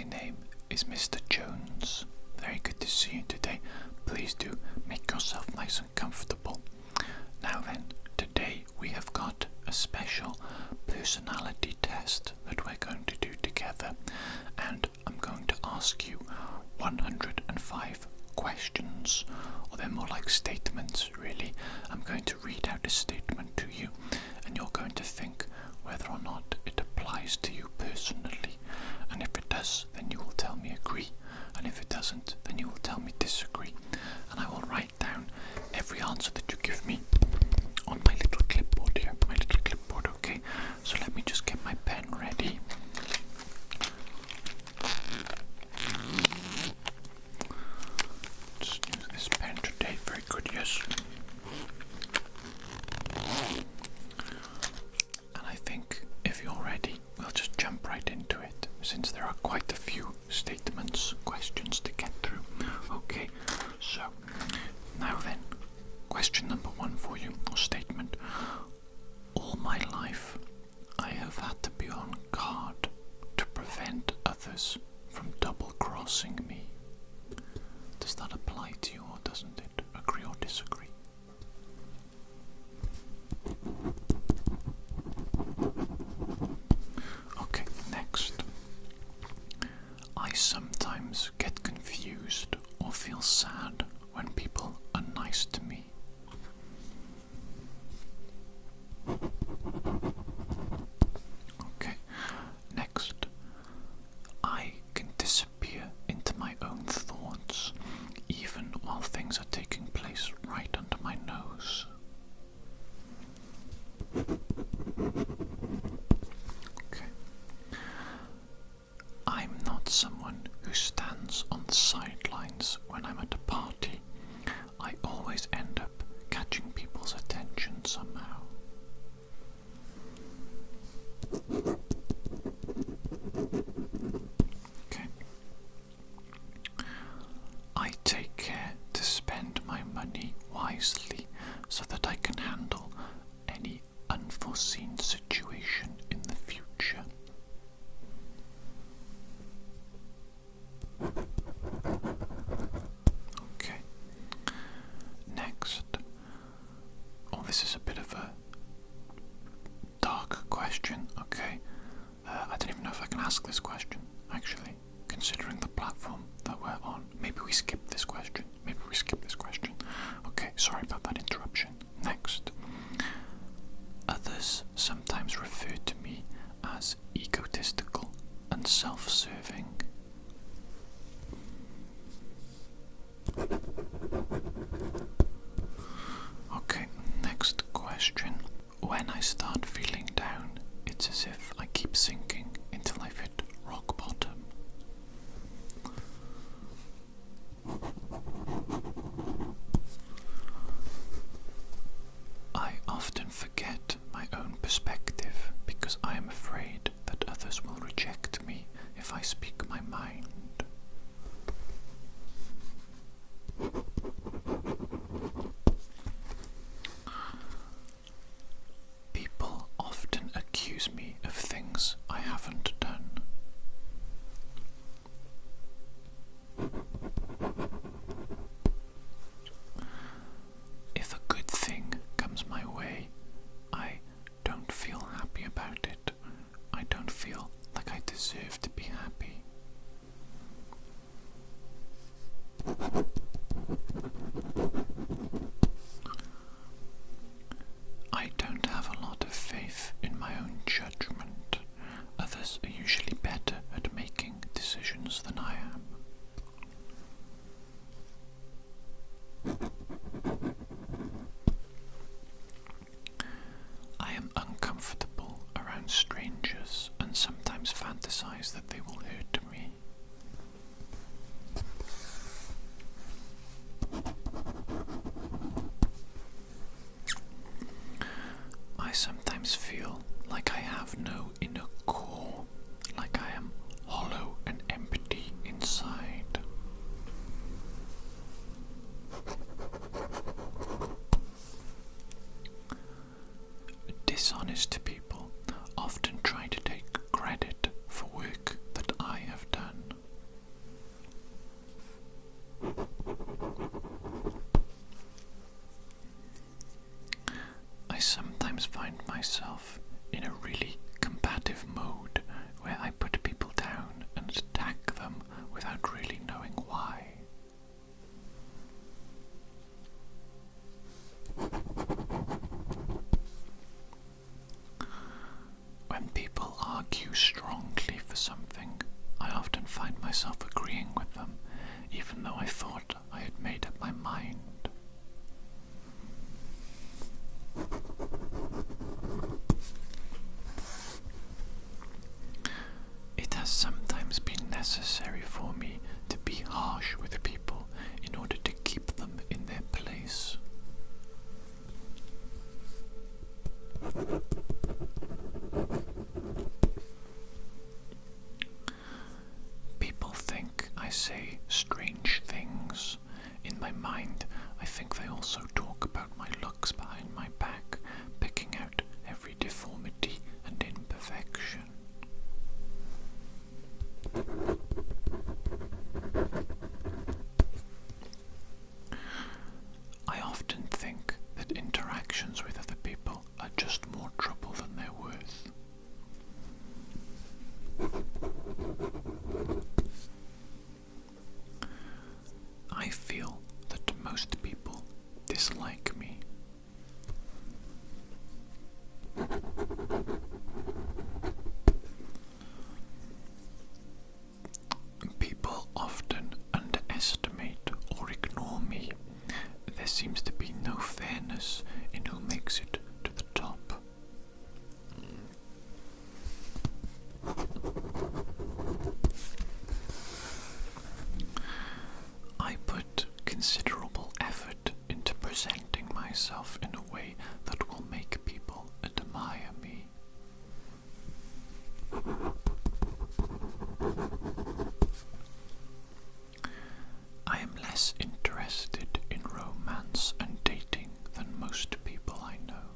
name is Mr. Jones. Very good to see you today. Please do make yourself nice and comfortable. Now then, today we have got a special personality test that we're going to do together, and I'm going to ask you 105 questions, or they're more like statements really. I'm going to read out a statement to you, and you're going to think whether or not it applies to you personally, and if it does, then you will tell me agree, and if it doesn't, then you will tell me disagree, and I will write down every answer that you give me on my little clipboard here, okay? So let me just get my pen ready. Just use this pen today, very good, yes. And I think if you're ready, we'll just jump right into it, since there are quite a few statements, questions to get through. Okay, so now then, question number 1 for you, or statement. All my life, I have had to be on guard to prevent others from double-crossing me. Does that apply to you, or doesn't it? Agree or disagree? Okay, next. I sometimes get confused or feel sad when people are nice to me. Okay, next. I can disappear into my own thoughts even while things are taking place right under my nose. Okay. I'm not someone who stands on the sidelines when I'm at a party. I always end up catching people's attention somehow. Okay. I take care to spend my money wisely so that I can handle any unforeseen situation in the future. Okay. Next. Oh, this is a bit of a dark question, okay? I don't even know if I can ask this question, actually, considering the platform that we're on. Maybe we skip this question. Okay, sorry about that interruption. Next. Others sometimes refer to me as egotistical and self-serving. Okay, next question. When I start feeling down, it's as if I keep sinking until I've hit rock bottom. I often forget my own perspective because I am afraid that others will reject me if I speak my mind. People often accuse me of things I haven't done. If a good thing comes my way, I don't feel happy about it. I don't feel like I deserve to be happy. I don't have a lot of faith in my own judgment. Others are usually better at making decisions than I am. I am uncomfortable around strangers and sometimes fantasize that they will hurt me. I sometimes feel like I have no inner core, like I am hollow and empty inside. Dishonest people often try to take credit for work that I sometimes find myself in a really combative mode where I put people down and attack them without really knowing why. When people argue strongly for something, I often find myself agreeing with them, even though I thought I had made up my mind. It has sometimes been necessary for me to be harsh with people in order to keep them in their place. People think I say strange things. In my mind, I think they also talk about my looks behind my back, picking out every deformity and imperfection. I often think that interactions with other people are just more trouble than they're worth. I feel that most people dislike me. People often underestimate or ignore me. There seems to be no fairness in who makes it to the top. I put considerable effort into presenting myself in a way that will make people admire me. I am less interested in romance and dating than most people I know.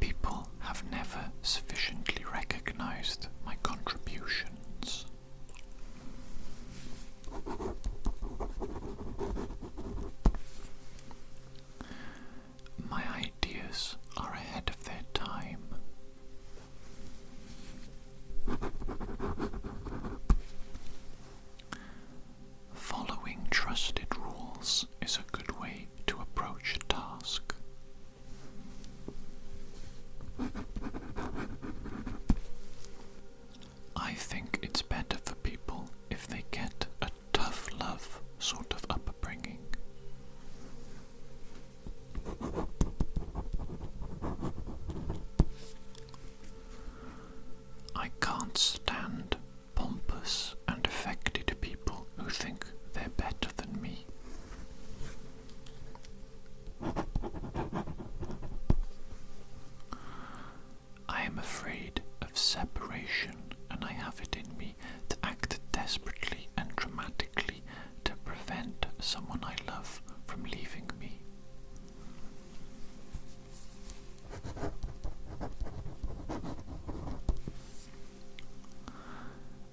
People have never sufficiently recognized my contributions. My ideas are ahead of their time. Following trusted rules is a good way to approach a task. I think it's better for people if they get a tough love sort of upbringing. I can't stand pompous and affected people who think they're better than me. I am afraid of separation, and I have it in me to act desperately and dramatically to prevent someone I love from leaving me.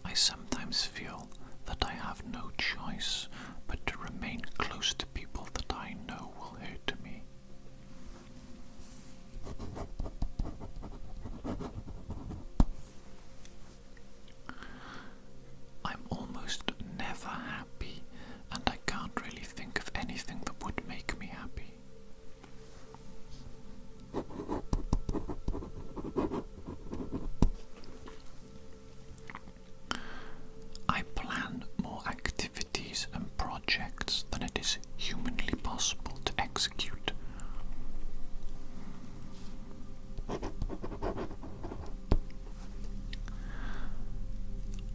I sometimes feel that I have no choice but to remain close to people that I know will hurt me. I'm almost never happy, and I can't really think of anything that would make me happy. I plan more activities and projects than it is humanly possible to execute.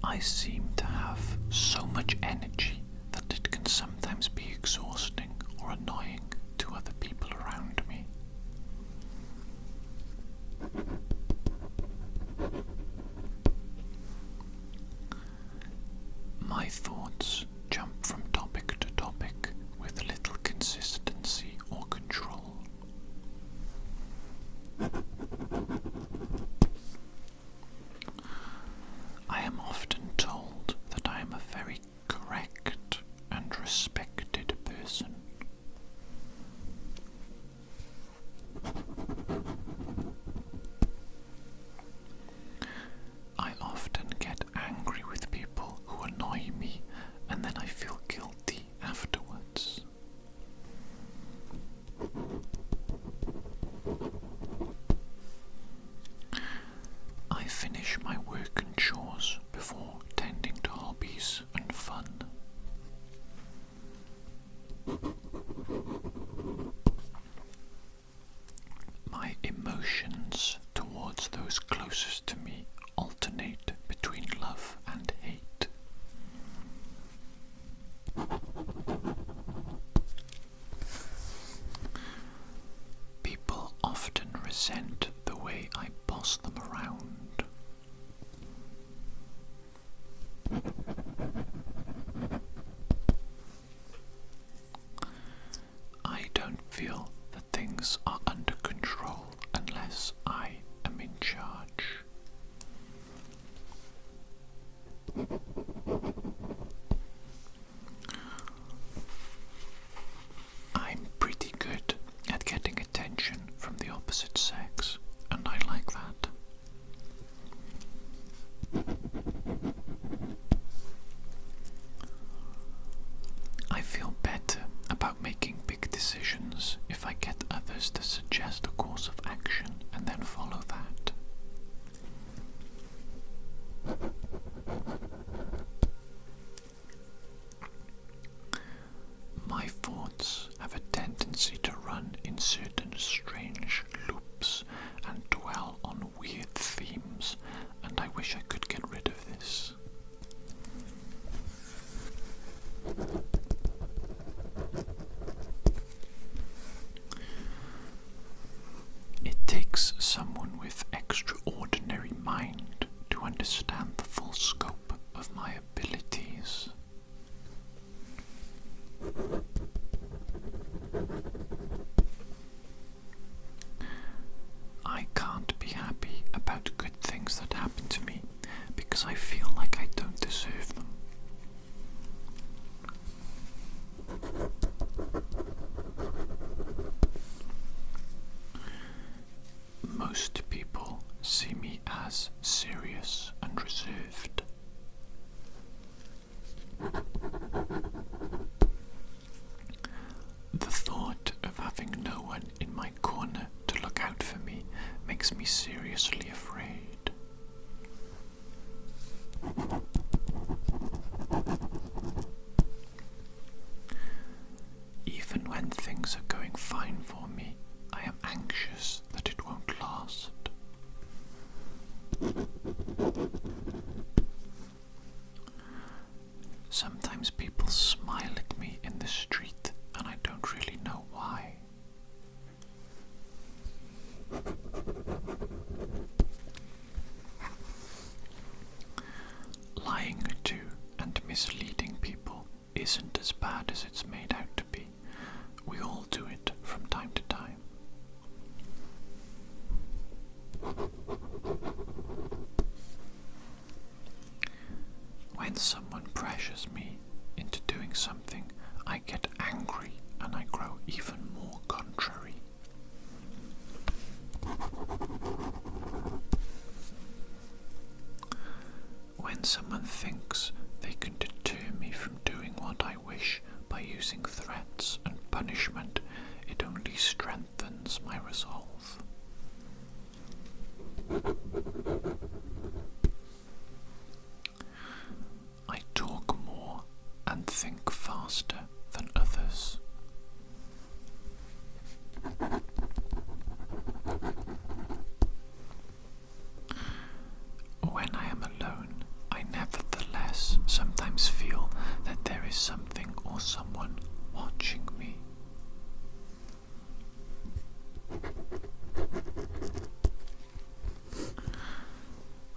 I seem to have so much energy that it can sometimes be exhausting or annoying to other people around me. My thoughts jump from topic to topic with little consistency or control. I am often told that I am a very correct and respected finish my work and chores before tending to hobbies and fun. My emotions towards those closest to me alternate between love and hate. People often resent the way I boss them around. I don't feel that things are under control unless I am in charge. I'm pretty good at getting attention from the opposite sex, and I like that. I feel better about making big decisions if I get others to suggest a course of action and then follow that. My thoughts have a tendency to run in certain strange loops and dwell on weird themes, and I wish I could get rid of this. It takes someone with extraordinary mind to understand the full scope of my abilities. I can't be happy about good things that happen to me because I feel like I don't deserve them. Most people see me as serious and reserved. The thought of having no one in my corner to look out for me makes me seriously afraid. Even when things are going fine for me, I am anxious that it won't last. Sometimes people smile at me in the street and I don't really know why. Lying to and misleading people isn't as bad as it's made out to be. We all do it from time to time. When someone pressures me into doing something, I get angry and I grow even more contrary. When someone thinks they can deter me from doing what I wish by using threats and punishment, it only strengthens my resolve. I talk more and think faster than others. When I am alone, I nevertheless sometimes feel that there is something or someone watching me.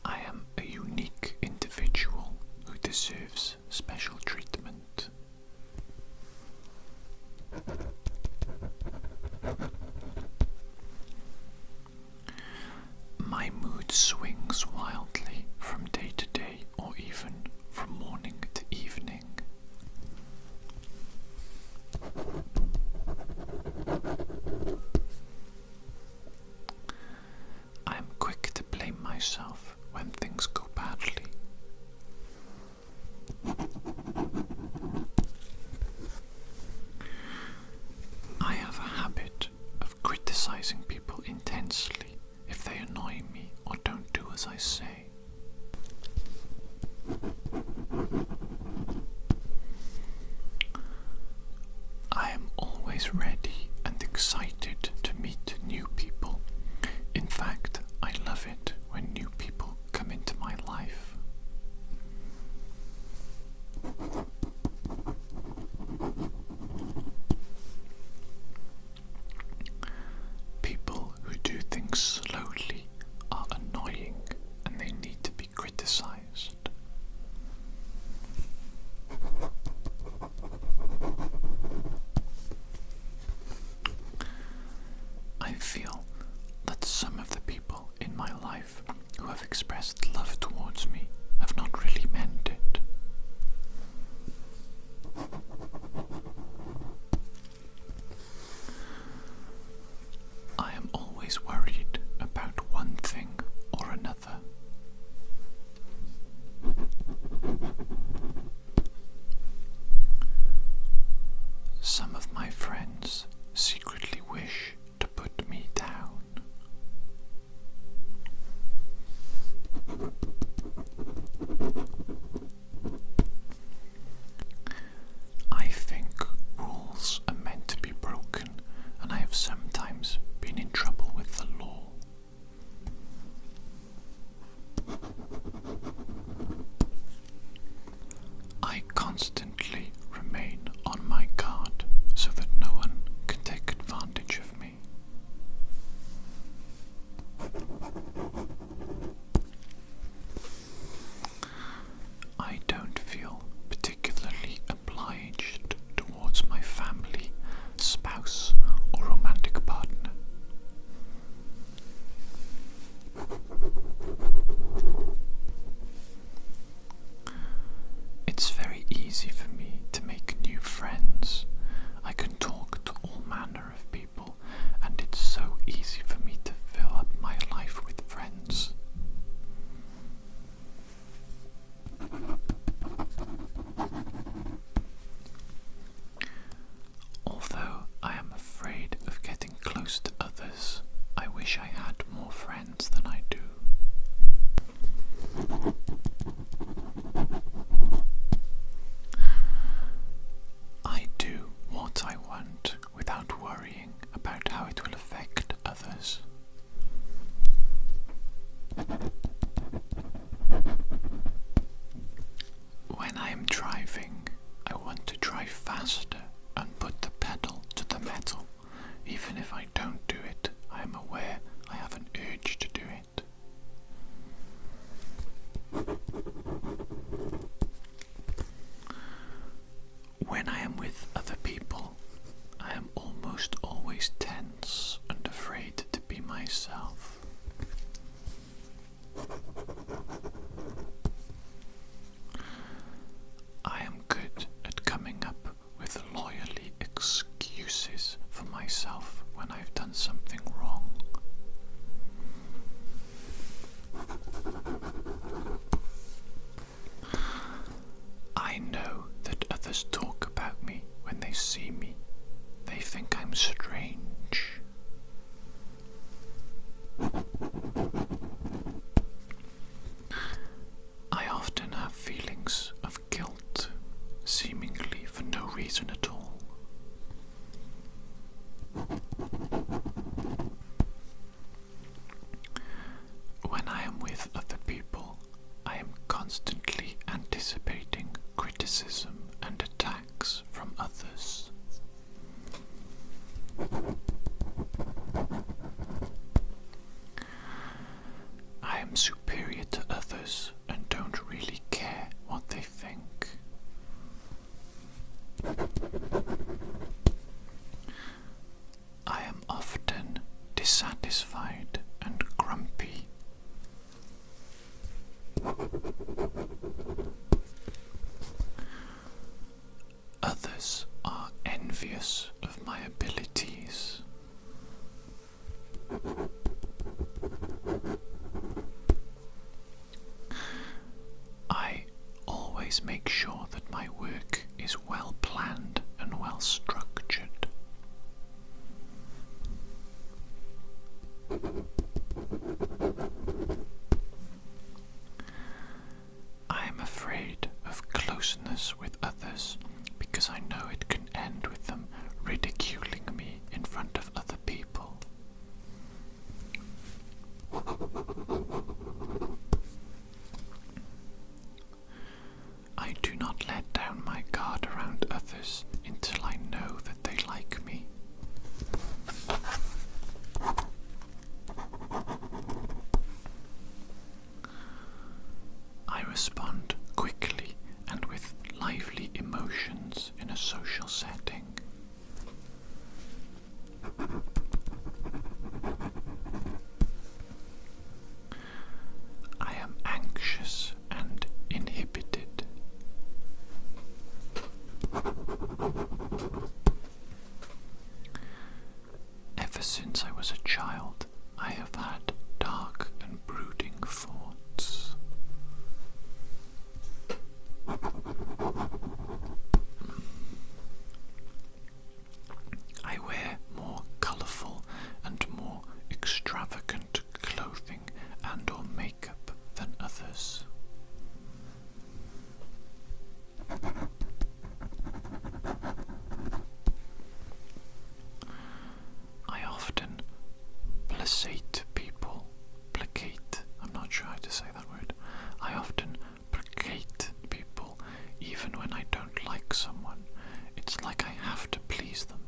I am a unique individual who deserves special treatment. My mood swings wildly from day to day or even from morning to evening. I am quick to blame myself when things go badly. I have a habit of criticizing people intensely if they annoy me or don't do as I say. think slowly are annoying and they need to be criticized. I feel that some of the people in my life who have expressed love towards me have not really meant it. I am always worried about one thing or another. Some of my friends secretly wish to put me down. I think rules are meant to be broken, and I have sometimes been in trouble with the law. I constantly remain on my guard so that no one can take advantage of me. I don't feel particularly obliged towards my family, spouse, or romantic partner. It's very easy for me to make new friends. I can talk to all manner of people, and it's so easy for me to fill up my life with friends. Although I am afraid of getting close to others, I wish I had more friends than I do. I do what I want without worrying about how it will affect others. When I am driving, I want to drive faster and put the pedal to the metal. Even if I don't do it, I am aware I have an urge to do it. When I am with other people, I am almost always tense and afraid to be myself. I am good at coming up with loyally excuses for myself when I've done something wrong. I know that others talk about me when they see me. They think I'm strange. I often have feelings of guilt, seemingly for no reason at all. When I am with other people, I am constantly anticipating criticism and attacks from others. I am superior to others and don't really care what they think. I am often dissatisfied and grumpy. Others are envious of my abilities. I always make sure that my work is well planned and well structured. I am afraid of closeness with others because I know it can end with them ridiculing me in front of other people. I do not let down my guard around others until I know that they like me. respond quickly and with lively emotions in a social setting. I am anxious and inhibited. Ever since I was a child, I have had dark and brooding thoughts. I wear more colourful and more extravagant clothing and or makeup than others. I often placate, I'm not sure how to say that word. I often placate people even when I don't like someone. It's like I have to please them.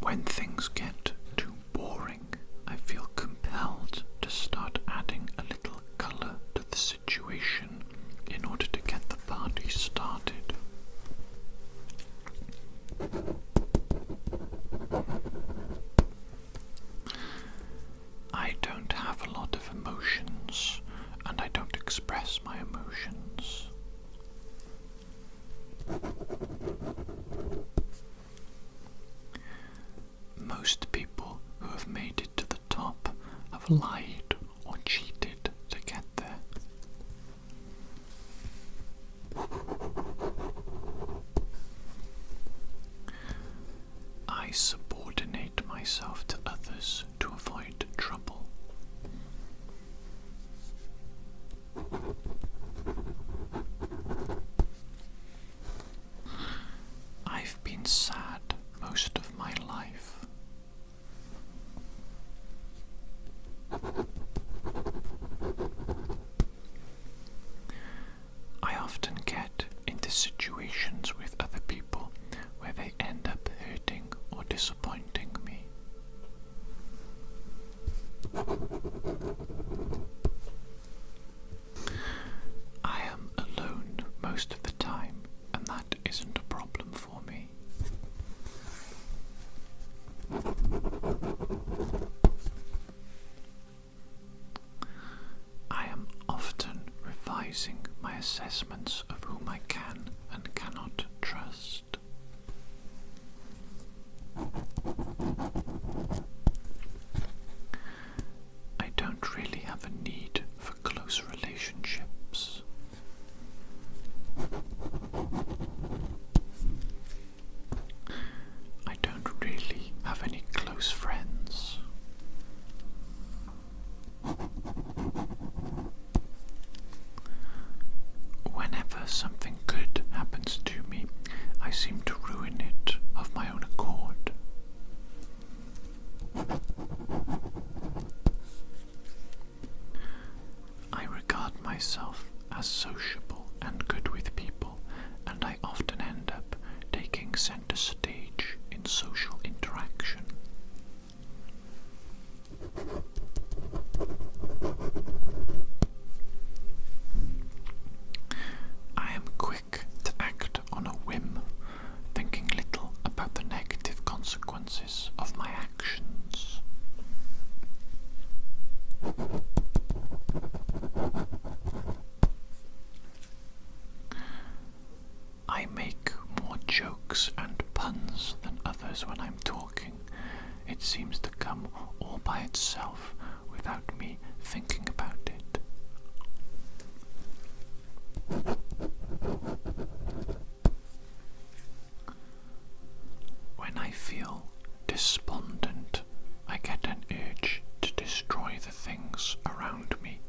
When things get too boring, I feel compelled to start adding a little colour to the situation in order to get the party started. I don't have a lot of emotions, and I don't express my emotions. Most people who have made it to the top have lied or cheated to get there. I subordinate myself to others to avoid trouble. I've been sad most of my life. I often get into situations with other people where they end up hurting or disappointing me. I am alone most of the time, and that isn't a problem for me. I am often revising my assessments of whom I can and cannot trust. I don't really have a need for close relationships. I don't really have any close friends. Whenever something good happens to me, I seem to ruin it of my own accord. I regard myself as sociable and good with people, and I often end up taking center stage in social interaction. I am quick to act on a whim, thinking little about the negative consequences of my actions. I make more jokes and puns than others when I'm talking. It seems to come all by itself without me thinking about it. When I feel despondent, I get an urge to destroy the things around me.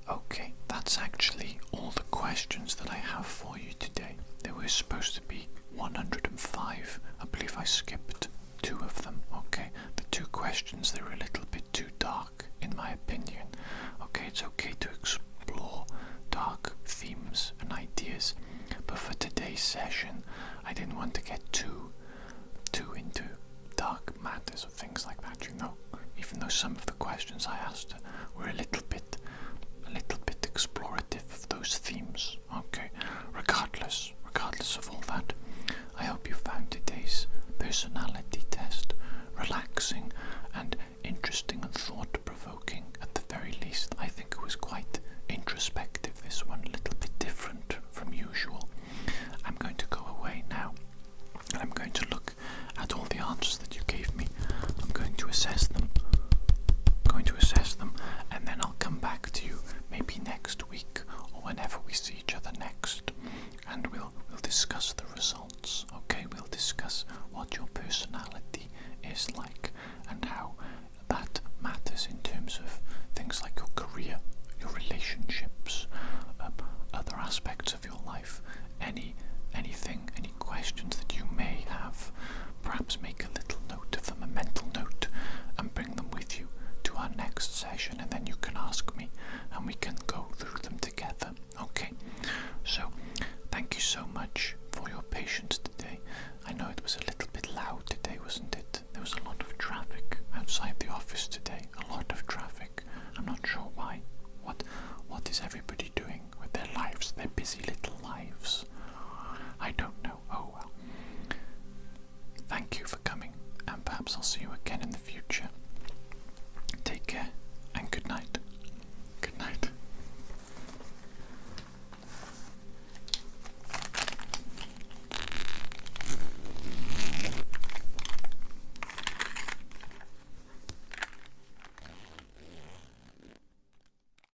Okay, that's actually all the questions that I have for you today. There were supposed to be 105. I believe I skipped 2 of them. Okay, the 2 questions, they were a little bit too dark in my opinion. Okay, it's okay to explore dark themes and ideas, but for today's session I didn't want to get too into dark matters or things like that, you know, even though some of the questions I asked were a little bit explorative of those themes. Okay, regardless of all that, I hope you found today's personality test relaxing and interesting and thought-provoking. At the very least, I think it was quite introspective, this one, a little bit different from usual. I'm going to go away now, and I'm going to look at all the answers that you gave me. I'm going to assess them, and then I'll come back to you maybe next week or whenever we see each other next, and we'll discuss the results. Okay, we'll discuss what your personality is like and how that matters in terms of things like your career, your relationships, other aspects of your life. Any questions that you may have, perhaps make a little note of them, a mental note, and bring them with you to our next session, and then you can ask me and we can go through them together. Okay, so thank you so much for your patience today. I know it was a little bit loud today, wasn't it? There was a lot of traffic outside the office today, a lot of traffic. I'm not sure why. What is everybody doing with their lives, their busy little lives? I don't know. Oh well. Thank you for coming, and perhaps I'll see you again in the future. Take care.